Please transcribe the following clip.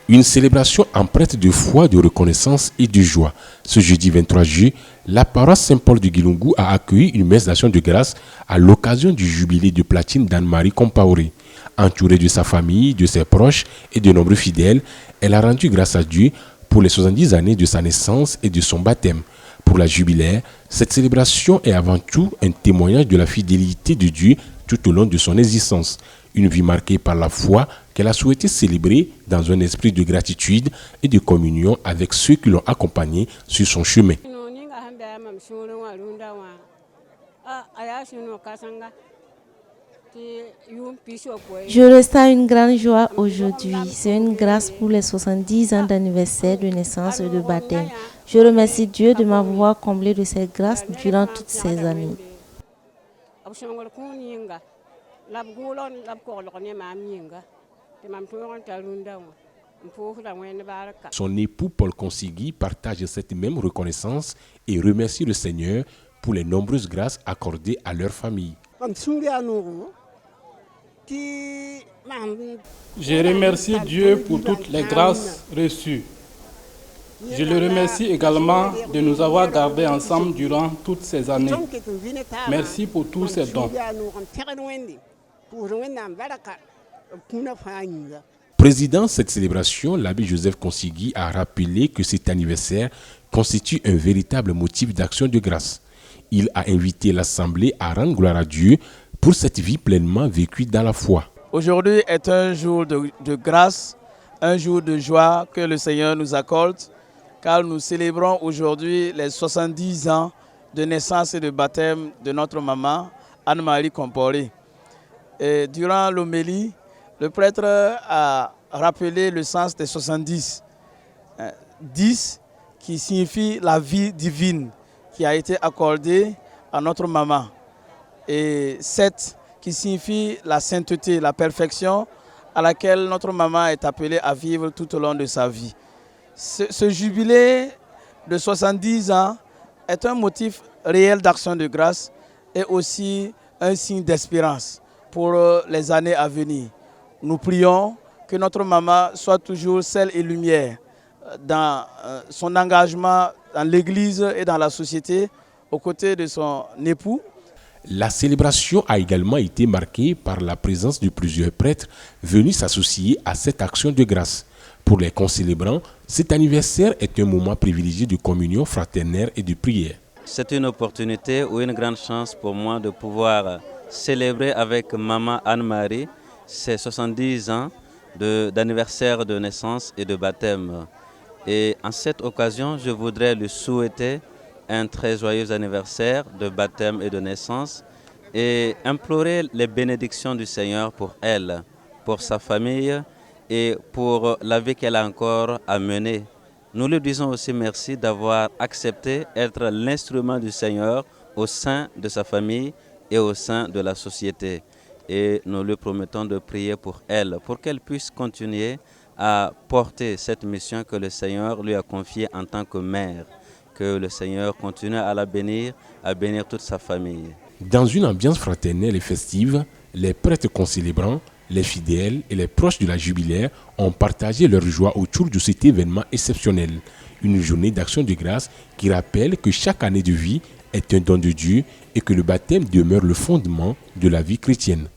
Une célébration empreinte de foi, de reconnaissance et de joie. Ce jeudi 23 juillet, la paroisse Saint-Paul de Guilungu a accueilli une messe d'action de grâce à l'occasion du jubilé de platine d'Anne-Marie Compaoré. Entourée de sa famille, de ses proches et de nombreux fidèles, elle a rendu grâce à Dieu pour les 70 années de sa naissance et de son baptême. Pour la jubilaire, cette célébration est avant tout un témoignage de la fidélité de Dieu tout au long de son existence. Une vie marquée par la foi qu'elle a souhaité célébrer dans un esprit de gratitude et de communion avec ceux qui l'ont accompagnée sur son chemin. Je ressens une grande joie aujourd'hui. C'est une grâce pour les 70 ans d'anniversaire de naissance et de baptême. Je remercie Dieu de m'avoir comblé de cette grâce durant toutes ces années. Son époux Paul Consigui partage cette même reconnaissance et remercie le Seigneur pour les nombreuses grâces accordées à leur famille. Je remercie Dieu pour toutes les grâces reçues. Je le remercie également de nous avoir gardés ensemble durant toutes ces années. Merci pour tous ces dons. Président de cette célébration, l'abbé Joseph Consigui a rappelé que cet anniversaire constitue un véritable motif d'action de grâce. Il a invité l'Assemblée à rendre gloire à Dieu pour cette vie pleinement vécue dans la foi. Aujourd'hui est un jour de grâce, un jour de joie que le Seigneur nous accorde, car nous célébrons aujourd'hui les 70 ans de naissance et de baptême de notre maman, Anne-Marie Compaoré. Et durant l'homélie, le prêtre a rappelé le sens des 70. 10 qui signifie la vie divine qui a été accordée à notre maman. Et 7 qui signifie la sainteté, la perfection à laquelle notre maman est appelée à vivre tout au long de sa vie. Ce jubilé de 70 ans est un motif réel d'action de grâce et aussi un signe d'espérance pour les années à venir. Nous prions que notre maman soit toujours sel et lumière dans son engagement dans l'Église et dans la société aux côtés de son époux. La célébration a également été marquée par la présence de plusieurs prêtres venus s'associer à cette action de grâce. Pour les concélébrants, cet anniversaire est un moment privilégié de communion fraternelle et de prière. C'est une opportunité ou une grande chance pour moi de pouvoir célébrer avec maman Anne-Marie ses 70 ans d'anniversaire de naissance et de baptême. Et en cette occasion, je voudrais lui souhaiter un très joyeux anniversaire de baptême et de naissance et implorer les bénédictions du Seigneur pour elle, pour sa famille et pour la vie qu'elle a encore à mener. Nous lui disons aussi merci d'avoir accepté d'être l'instrument du Seigneur au sein de sa famille et au sein de la société. Et nous lui promettons de prier pour elle, pour qu'elle puisse continuer à porter cette mission que le Seigneur lui a confiée en tant que mère. Que le Seigneur continue à la bénir, à bénir toute sa famille. Dans une ambiance fraternelle et festive, les prêtres concélébrants, les fidèles et les proches de la jubilaire ont partagé leur joie autour de cet événement exceptionnel. Une journée d'action de grâce qui rappelle que chaque année de vie est un don de Dieu et que le baptême demeure le fondement de la vie chrétienne.